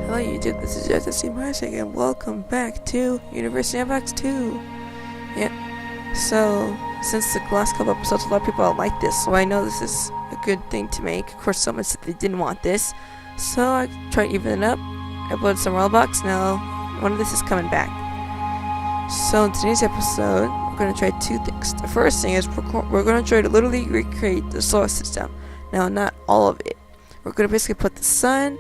Hello YouTube, this is Jesse Marshak and welcome back to Universe Sandbox 2. Yeah, so since the last couple episodes a lot of people like this, so I know this is a good thing to make. Of course someone said they didn't want this, so I tried to even it up. I uploaded some Roblox, now one of this is coming back. So in today's episode, we're going to try two things. The first thing is we're going to try to literally recreate the solar system. Now not all of it. We're going to basically put the sun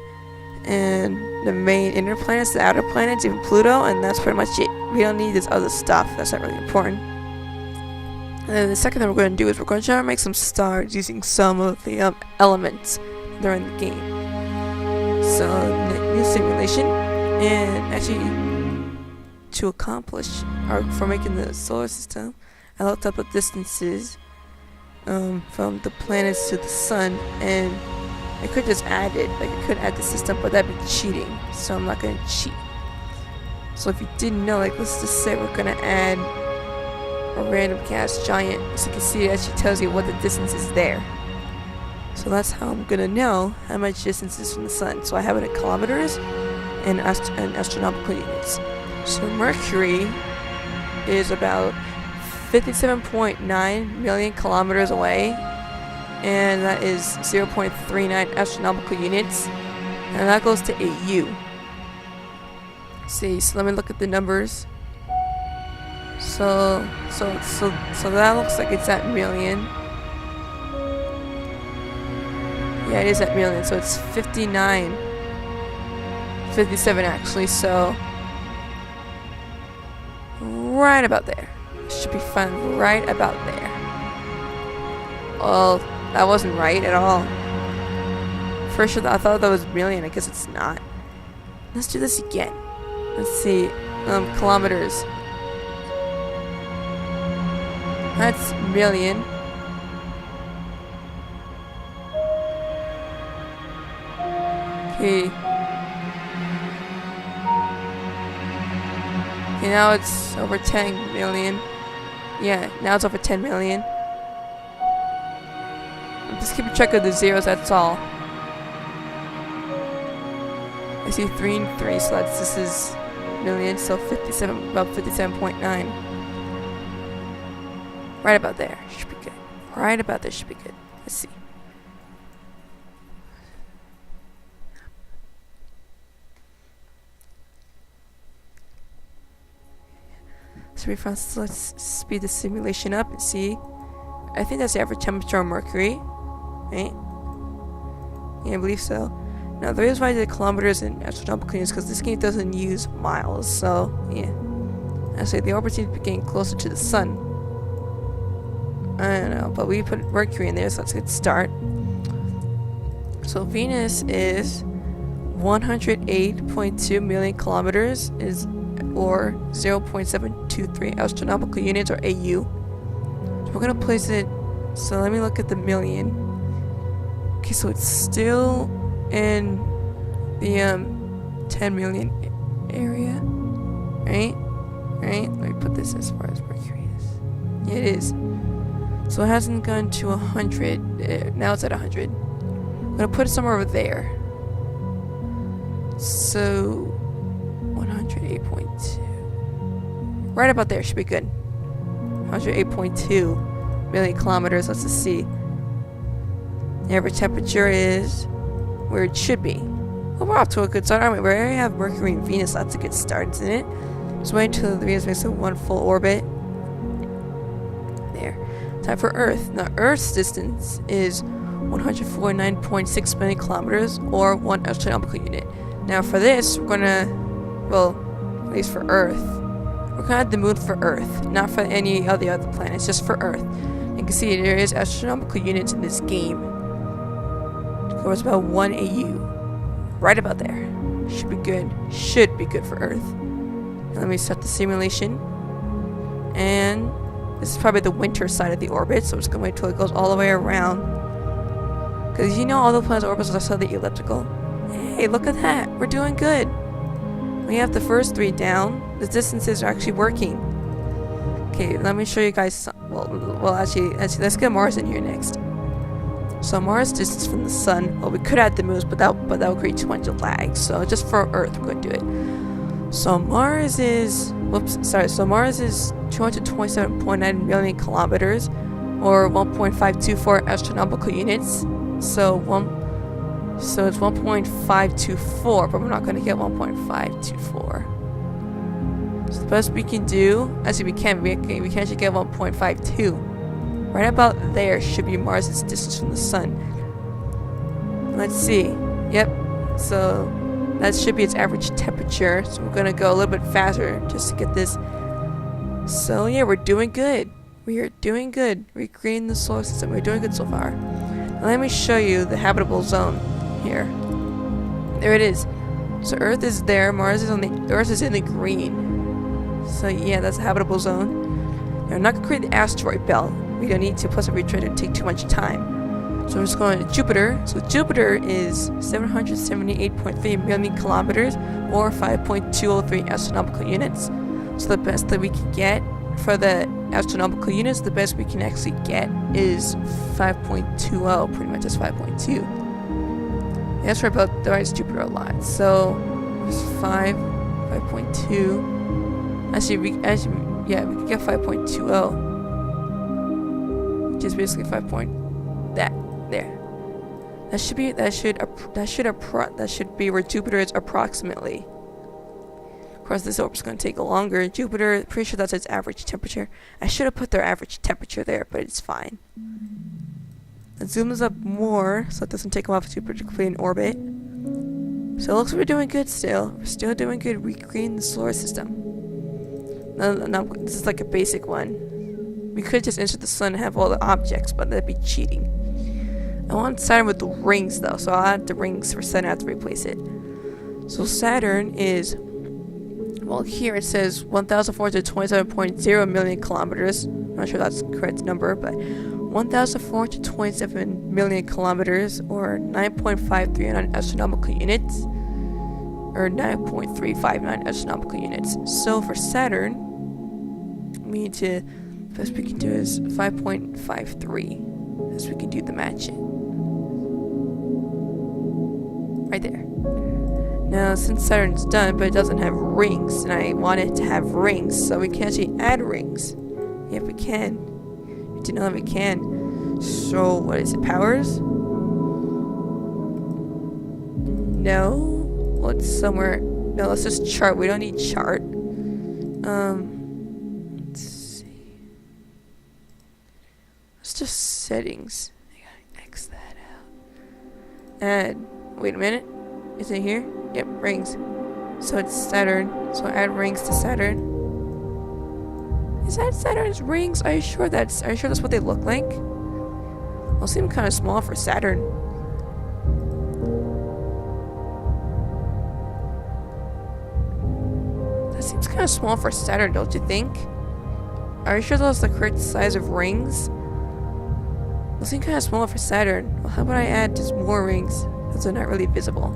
and the main inner planets, the outer planets, even Pluto, and that's pretty much it. We don't need this other stuff. That's not really important. And then the second thing we're going to do is we're going to try to make some stars using some of the elements that are in the game. So, new simulation, and actually, to accomplish, or for making the solar system, I looked up the distances from the planets to the sun, and I could just add it, like I could add the system, but that'd be cheating, so I'm not gonna cheat. So if you didn't know, like let's just say we're gonna add a random gas giant, so you can see it actually tells you what the distance is there. So that's how I'm gonna know how much distance is from the sun. So I have it in kilometers and astronomical units. So Mercury is about 57.9 million kilometers away, and that is 0.39 astronomical units, and that goes to AU. See, so let me look at the numbers. So that looks like it's at million. Yeah, it is at million, so it's 57 actually, so right about there. Should be fun right about there. Well, that wasn't right at all. First I thought that was million. I guess it's not. Let's do this again. Let's see. Kilometers. That's million. Okay. Okay, now it's over 10 million. Yeah, now it's over 10 million. Just keep track of the zeros, that's all. I see 3 and 3, so this is million, so 57, about 57.9. Right about there, should be good. Right about there should be good. Let's see. So let's speed the simulation up and see. I think that's the average temperature on Mercury. Right? Yeah, I believe so. Now, the reason why I did kilometers and astronomical units is because this game doesn't use miles, so yeah. Actually, the orbit seems to be getting closer to the sun. I don't know, but we put Mercury in there, so let's get start. So Venus is 108.2 million kilometers, or 0.723 astronomical units, or AU. So we're gonna place it. So let me look at the million. Okay, so it's still in the 10 million area, right? Right? Let me put this as far as Mercury is. Yeah, it is. So it hasn't gone to 100. Now it's at 100. I'm gonna put it somewhere over there. So 108.2. Right about there should be good. 108.2 million kilometers. Let's just see. The average temperature is where it should be. Well, we're off to a good start, aren't we? We already have Mercury and Venus. That's a good start, isn't it? Just wait until the Venus makes one full orbit. There. Time for Earth. Now, Earth's distance is 149.6 million kilometers, or 1 astronomical unit. Now, for this, we're gonna, well, at least for Earth, we're gonna add the moon for Earth, not for any of the other planets, just for Earth. You can see there is astronomical units in this game. So it's about 1 AU. Right about there. Should be good. Should be good for Earth. And let me start the simulation. And this is probably the winter side of the orbit, so I'm just gonna wait till it goes all the way around. Because you know all the planets' orbits are slightly elliptical. Hey, look at that. We're doing good. We have the first 3 down. The distances are actually working. Okay, let me show you guys some. Well, actually, let's get Mars in here next. So Mars distance from the sun. Well, we could add the moons, but that would create too much lag. So just for Earth, we're going to do it. So Mars is, so Mars is 227.9 million kilometers, or 1.524 astronomical units. So it's 1.524, but we're not going to get 1.524. So the best we can do, actually we can actually get 1.52. Right about there should be Mars' distance from the sun. Let's see. Yep. So that should be its average temperature. So we're gonna go a little bit faster just to get this. So yeah, we're doing good. We are doing good. We're greening the solar system. We're doing good so far. Now let me show you the habitable zone here. There it is. So Earth is there. Mars is Earth is in the green. So yeah, that's a habitable zone. Now, we're not gonna create the asteroid belt. We don't need to, plus every trade would take too much time. So we're just going to Jupiter. So Jupiter is 778.3 million kilometers, or 5.203 astronomical units. So the best that we can get for the astronomical units, the best we can actually get is 5.20, pretty much just 5.2. That's right, about divides Jupiter a lot. So it's 5.2. Actually, we can get 5.20. Which is basically 5 point there. That should be where Jupiter is approximately. Of course, this orbit's going to take longer. Jupiter, pretty sure that's its average temperature. I should have put their average temperature there, but it's fine. Let's zoom this up more so it doesn't take them off Jupiter to complete an orbit. So it looks like we're doing good still. We're still doing good. We green the solar system. No, this is like a basic one. We could just insert the sun and have all the objects, but that'd be cheating. I want Saturn with the rings though, so I'll add the rings for Saturn. I have to replace it. So Saturn is, well, here it says 1,427.0 million kilometers. I'm not sure that's the correct number, but 1,427 million kilometers, or 9.539 astronomical units, or 9.359 astronomical units. So for Saturn, we need to, the best we can do is 5.53, as we can do the matching. Right there. Now, since Saturn's done, but it doesn't have rings, and I want it to have rings, so we can actually add rings. Yep, we can. We do know that we can. So, what is it? Powers? No. Well, it's somewhere. No, let's just chart. We don't need chart. Let's see. Let's just settings. I gotta X that out. Add. Wait a minute. Is it here? Yep, rings. So it's Saturn. So add rings to Saturn. Is that Saturn's rings? Are you sure that's what they look like? Well, seem kind of small for Saturn. That seems kind of small for Saturn, don't you think? Are you sure those are the correct size of rings? Those seem kind of small for Saturn. Well, how about I add just more rings? Because they're not really visible.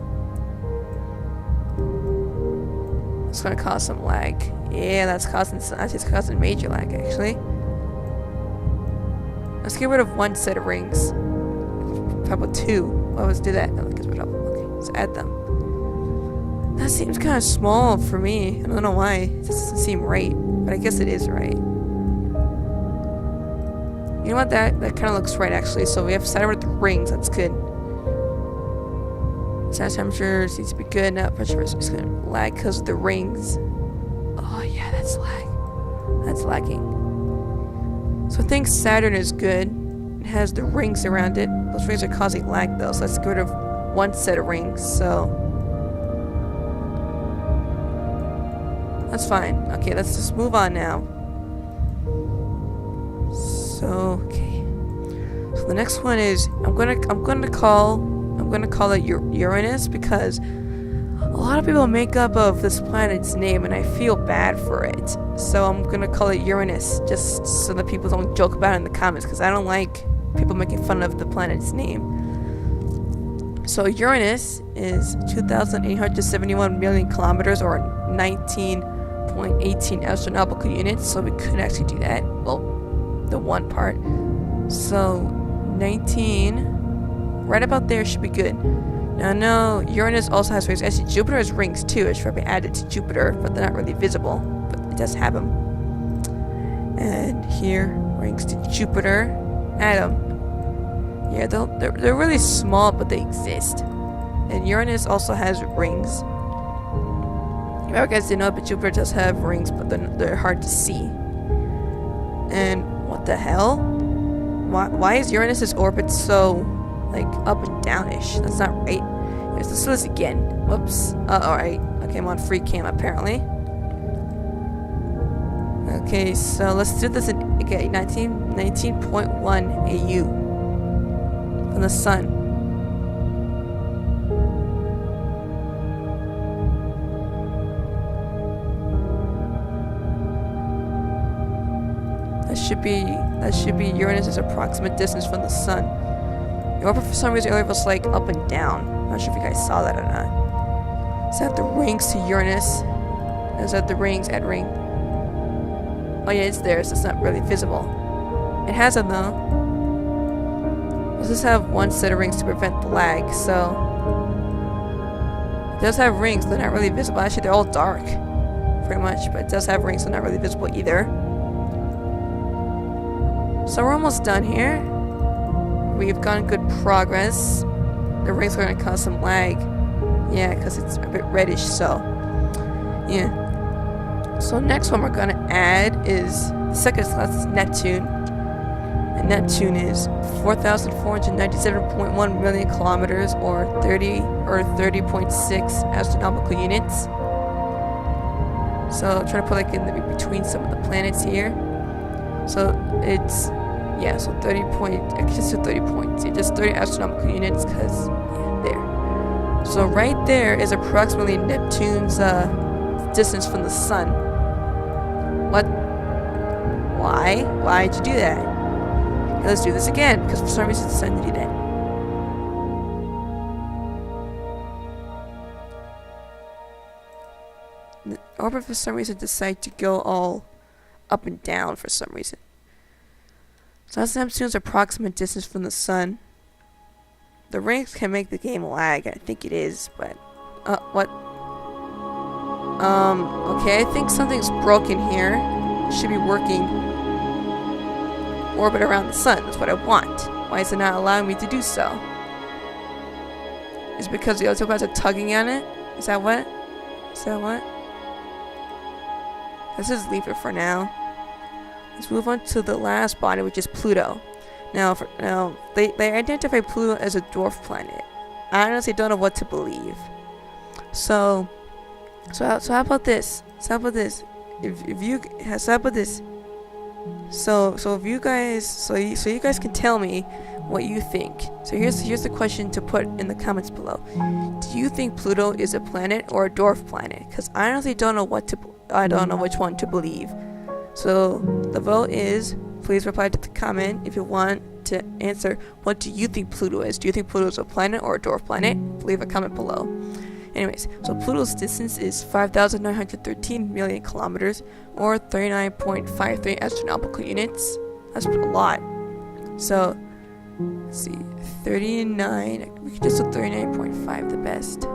It's gonna cause some lag. Yeah, that's causing major lag, actually. Let's get rid of one set of rings. How about two? Well, let's do that. No, let's get rid of them. Okay, let's add them. That seems kind of small for me. I don't know why. It doesn't seem right, but I guess it is right. You know what? That kind of looks right, actually. So we have Saturn with the rings. That's good. Sound temperature seems to be good. Now pressure is just gonna lag because of the rings. Oh yeah, that's lag. That's lagging. So I think Saturn is good. It has the rings around it. Those rings are causing lag though, so let's get rid of one set of rings. So that's fine. Okay, let's just move on now. So okay. So the next one is I'm gonna call it Uranus, because a lot of people make up of this planet's name and I feel bad for it. So I'm gonna call it Uranus, just so that people don't joke about it in the comments, because I don't like people making fun of the planet's name. So Uranus is 2,871 million kilometers, or 19.18 astronomical units. So we could actually do that. Well, the one part. So 19 right about there should be good. Now, no, Uranus also has rings. Actually, Jupiter has rings too. It should probably add it to Jupiter, but they're not really visible. But it does have them. And here, rings to Jupiter. Add them. Yeah, they're really small, but they exist. And Uranus also has rings. You guys didn't know, but Jupiter does have rings, but they're hard to see. And what the hell? Why is Uranus's orbit so, like, up and downish? That's not right. Anyways, let's do this again. Whoops. Alright. Okay, I'm on free cam, apparently. Okay, so let's do this in, 19.1 AU. From the sun. That should be Uranus's approximate distance from the sun. The orbit for some reason earlier was like up and down. I'm not sure if you guys saw that or not. Is that the rings to Uranus? Is that the rings at ring? Oh yeah, it's there, so it's not really visible. It has them though. Let's just have one set of rings to prevent the lag, so it does have rings, they're not really visible. Actually, they're all dark, pretty much, but it does have rings, so they're not really visible either. So we're almost done here. We've gotten good progress. The rings are going to cause some lag. Yeah, because it's a bit reddish, so yeah. So next one we're going to add is the second class, Neptune. And Neptune is 4,497.1 million kilometers, or 30.6 astronomical units. So I'm trying to put like in the between some of the planets here. So it's, yeah, so 30 points, I just said 30 points, it's just 30 astronomical units, because, yeah, there. So right there is approximately Neptune's distance from the sun. What? Why? Why'd you do that? Okay, let's do this again, because for some reason it's decided to do that. The orbit for some reason decided to go all up and down for some reason. So that's Neptune's approximate distance from the sun. The rings can make the game lag, I think it is, but what? Okay, I think something's broken here. It should be working. Orbit around the sun, that's what I want. Why is it not allowing me to do so? Is it because the other guys are tugging on it? Is that what? Is that what? Let's just leave it for now. Let's move on to the last body, which is Pluto. Now, they identify Pluto as a dwarf planet. I honestly don't know what to believe. So how about this? So how about this? So you guys can tell me what you think. So here's the question to put in the comments below. Do you think Pluto is a planet or a dwarf planet? Because I honestly don't know I don't know which one to believe. So the vote is, please reply to the comment if you want to answer, what do you think Pluto is? Do you think Pluto is a planet or a dwarf planet? Leave a comment below. Anyways, so Pluto's distance is 5,913 million kilometers, or 39.53 astronomical units. That's a lot. So, let's see, 39, we can just do 39.5 the best.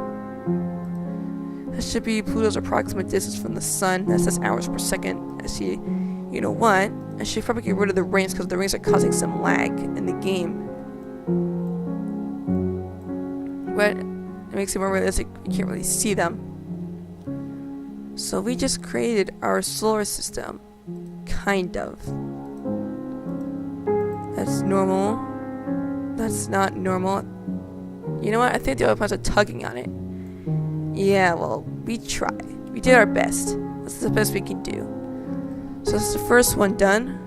That should be Pluto's approximate distance from the sun. That says hours per second. Actually, you know what? I should probably get rid of the rings, because the rings are causing some lag in the game. But it makes it more realistic. You can't really see them. So we just created our solar system. Kind of. That's normal. That's not normal. You know what? I think the other planets are tugging on it. Yeah, well, we tried. We did our best. That's the best we can do. So that's the first one done.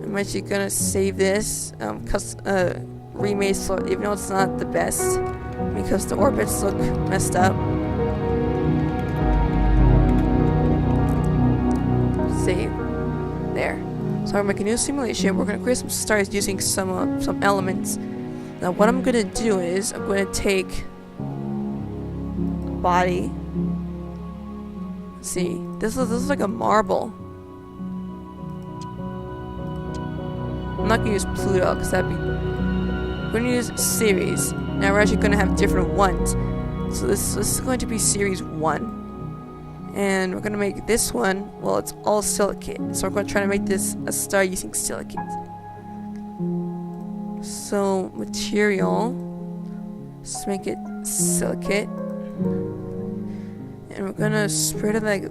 I'm actually gonna save this. Remade solar, even though it's not the best, because the orbits look messed up. Save. There. So we're making a new simulation. We're gonna create some stars using some elements. Now what I'm gonna do is I'm gonna take body. Let's see. This is like a marble. I'm not gonna use Pluto because that'd be We're going to use series. Now we're actually going to have different ones. So this is going to be series 1. And we're going to make this one, well, it's all silicate. So we're going to try to make this a star using silicate. So material, let's make it silicate. And we're going to spread it like,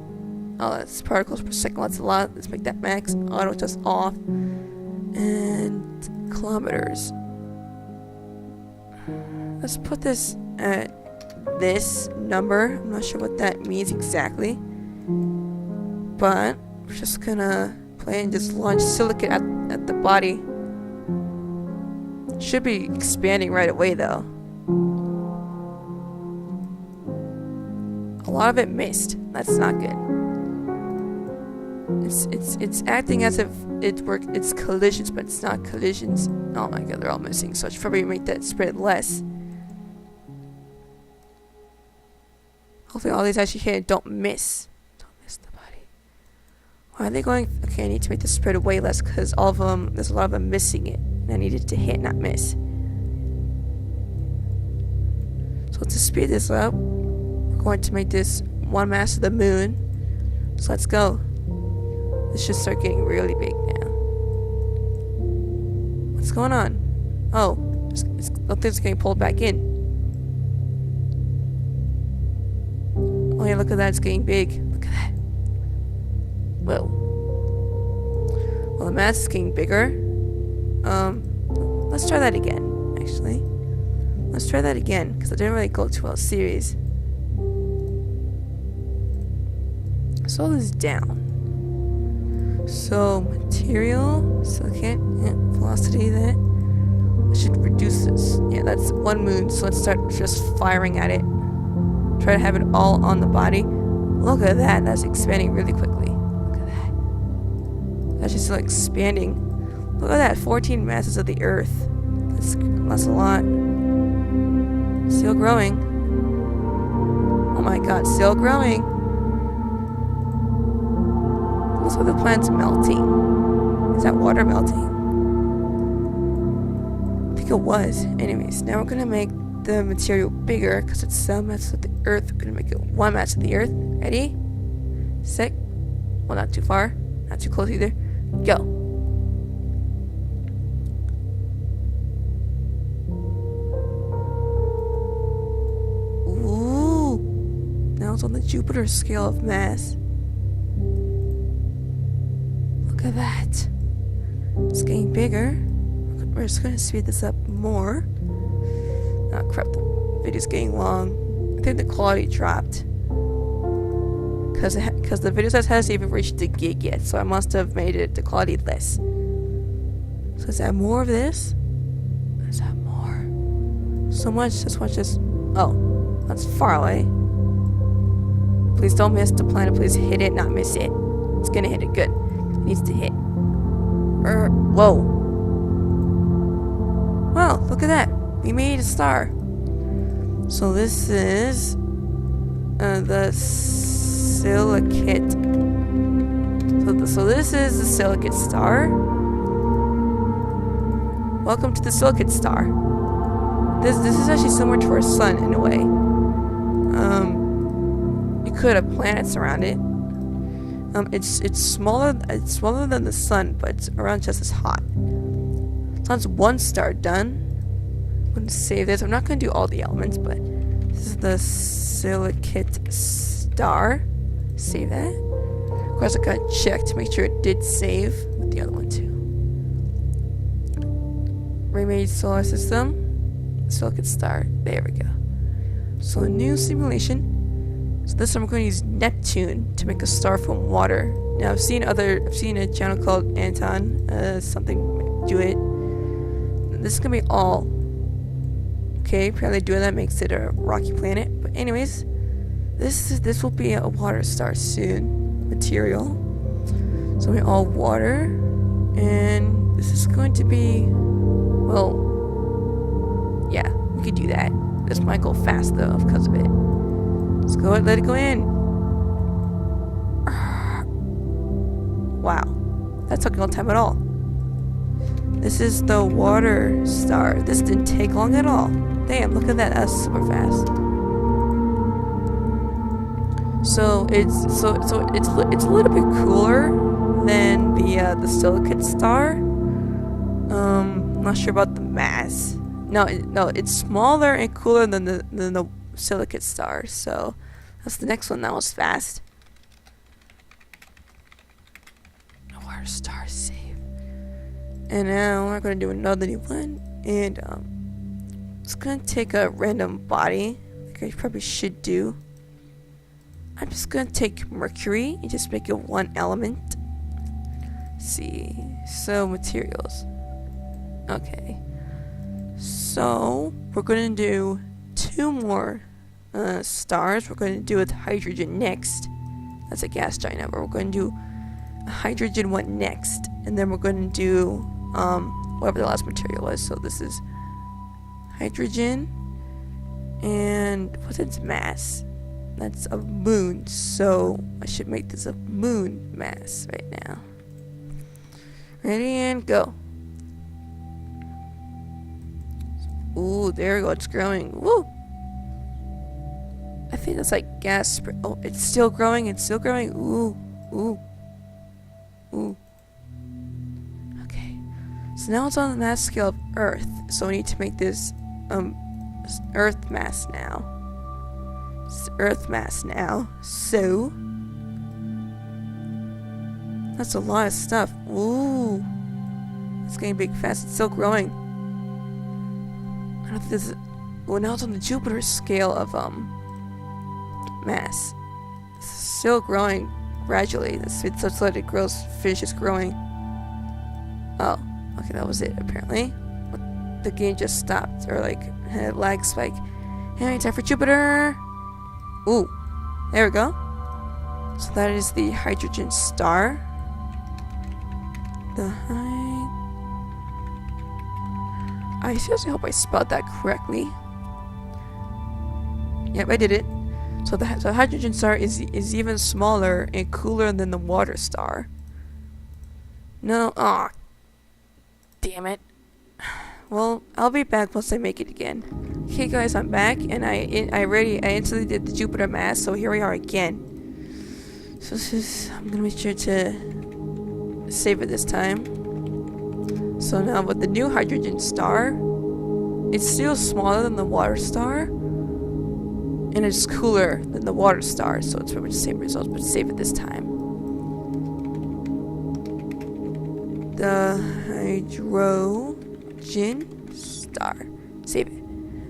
oh, that's particles per second, that's a lot. Let's make that max, auto just off. And kilometers. Let's put this at this number. I'm not sure what that means exactly, but we're just gonna play and just launch silicate at the body. Should be expanding right away though. A lot of it missed. That's not good. It's acting as if it's collisions, but it's not collisions. Oh my god, they're all missing. So I should probably make that spread less. Hopefully all these actually hit and don't miss. Don't miss the body. Why are they going? Okay, I need to make the spread way less because all of them, there's a lot of them missing it. And I needed to hit, not miss. So to speed this up, we're going to make this 1 mass of the moon. So let's go. This should start getting really big now. What's going on? Oh, things getting pulled back in. Oh yeah, look at that, it's getting big. Look at that. Whoa. Well, the mass is getting bigger. Let's try that again, actually. Let's try that again, because I didn't really go too well series. Slow this down. So, material, silicate, yeah, velocity, that. I should reduce this. Yeah, that's 1 moon, so let's start just firing at it. Try to have it all on the body. Look at that, that's expanding really quickly. Look at that. That's just like expanding. Look at that, 14 masses of the Earth. That's a lot. Still growing. Oh my god, still growing. Looks like the planet's melting. Is that water melting? I think it was. Anyways, now we're gonna make the material bigger because it's 7 masses of the Earth. We're gonna make it 1 mass of the Earth. Ready? Set. Well, not too far, not too close either. Go. Ooh. Now it's on the Jupiter scale of mass. Look at that. It's getting bigger. We're just gonna speed this up more. Oh crap, the video's getting long. I think the quality dropped. Because the video size hasn't even reached the gig yet, so I must have made it the quality less. So let's add more of this. Let's add more. So much, just watch this. Oh, that's far away. Please don't miss the planet, please hit it, not miss it. It's gonna hit it good. It needs to hit. Whoa. Wow, look at that. We made a star. So this is the silicate. So this is the silicate star. Welcome to the silicate star. This is actually similar to our sun in a way. You could have planets around it. It's smaller than the sun, but it's around just as hot. So that's 1 star done. I'm going to save this. I'm not going to do all the elements, but this is the silicate star. Save that. Of course, I got to check to make sure it did save with the other one too. Remade solar system. Silicate star. There we go. So a new simulation. So this time I'm going to use Neptune to make a star from water. Now I've seen a channel called Anton something do it. This is gonna be all. Okay, apparently doing that makes it a rocky planet. But anyways, this will be a water star soon. Material. So we all water, and this is going to be, well, yeah, we could do that. This might go fast though because of it. Let's go and let it go in. Wow, that took no time at all. This is the water star. This didn't take long at all. Damn, look at that. That's super fast. So it's a little bit cooler than the silicate star. Not sure about the mass. No, it's smaller and cooler than the silicate star. So that's the next one. That was fast. The water star save. And now we're gonna do another new one, and it's gonna take a random body, like I probably should do. I'm just gonna take Mercury and just make it one element. Let's see, so materials. Okay, so we're gonna do 2 more stars. We're gonna do with hydrogen next. That's a gas giant, but we're gonna do a hydrogen one next, and then we're gonna do whatever the last material was. So this is hydrogen, and what's its mass? That's a moon, so I should make this a moon mass right now. Ready and go. Ooh, there we go, it's growing. Woo! I think that's like gas. Oh, it's still growing, it's still growing. Ooh, ooh, ooh. Okay, so now it's on the mass scale of Earth, so we need to make this Earth mass now. It's Earth mass now, so that's a lot of stuff. Ooh, it's getting big fast. It's still growing. I don't think this is, well, now it's on the Jupiter scale of mass. It's still growing gradually. It's let it grows, finishes growing. Oh, okay, that was it apparently. The game just stopped, or like had a lag spike. Anyway, time for Jupiter. Ooh, there we go. So that is the hydrogen star. I seriously hope I spelled that correctly. Yep, I did it. So the hydrogen star is even smaller and cooler than the water star. No, aw, damn it. Well, I'll be back once I make it again. Okay, guys, I'm back, and I instantly did the Jupiter mass. So here we are again. So I'm gonna make sure to save it this time. So now with the new hydrogen star, it's still smaller than the water star, and it's cooler than the water star, so it's pretty much the same results, but save it this time. The hydrogen star. Save it.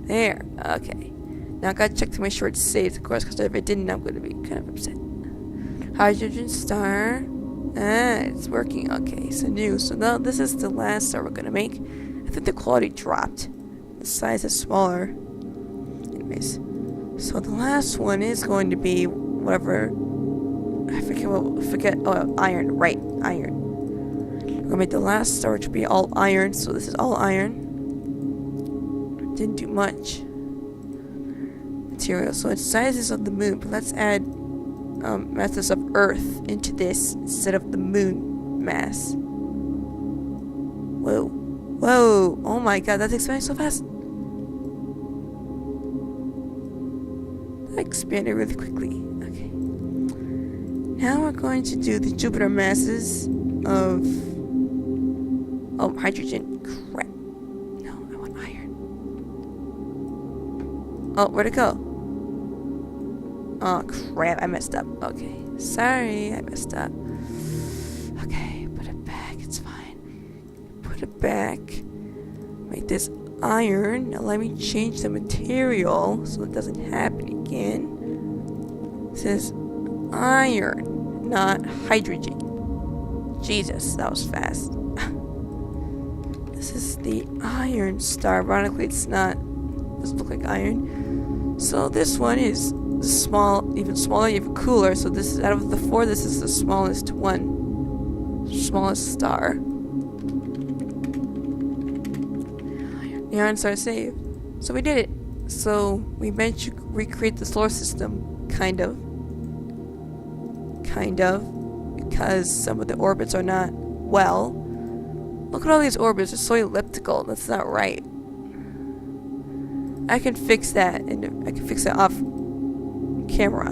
There. Okay. Now I gotta check to make sure it's saved, of course, because if it didn't, I'm gonna be kind of upset. Hydrogen star. Ah, it's working. Okay, so new. So now this is the last star we're gonna make. I think the quality dropped. The size is smaller. Anyways, so the last one is going to be whatever. I forget. Oh, iron. Right, iron. We're gonna make the last star, which will be all iron. So this is all iron. Didn't do much material. So it's sizes of the moon, but let's add masses of Earth into this instead of the moon mass. Whoa. Whoa. Oh my god, that's expanding so fast. That expanded really quickly. Okay. Now we're going to do the Jupiter masses of hydrogen. Crap. No, I want iron. Oh, where'd it go? Oh crap, I messed up. Okay, sorry, I messed up. Okay, put it back, it's fine. Put it back. Make this iron. Now let me change the material so it doesn't happen again. It says iron, not hydrogen. Jesus, that was fast. This is the iron star. Ironically, it's not. Doesn't look like iron. So this one is small, even smaller, even cooler. So this is, out of the 4, this is the smallest one. Smallest star. The iron star save. So we did it. So we managed to recreate the solar system, kind of. Because some of the orbits are not well. Look at all these orbits. They're so elliptical. That's not right. I can fix that, and I can fix it off camera.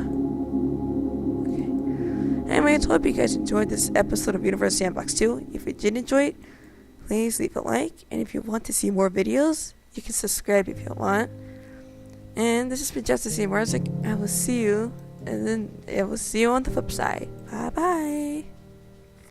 Okay. Anyway, I hope you guys enjoyed this episode of Universe Sandbox 2. If you did enjoy it, please leave a like. And if you want to see more videos, you can subscribe if you want. And this has been Justice C. Marzik. I will see you, and then I will see you on the flip side. Bye bye.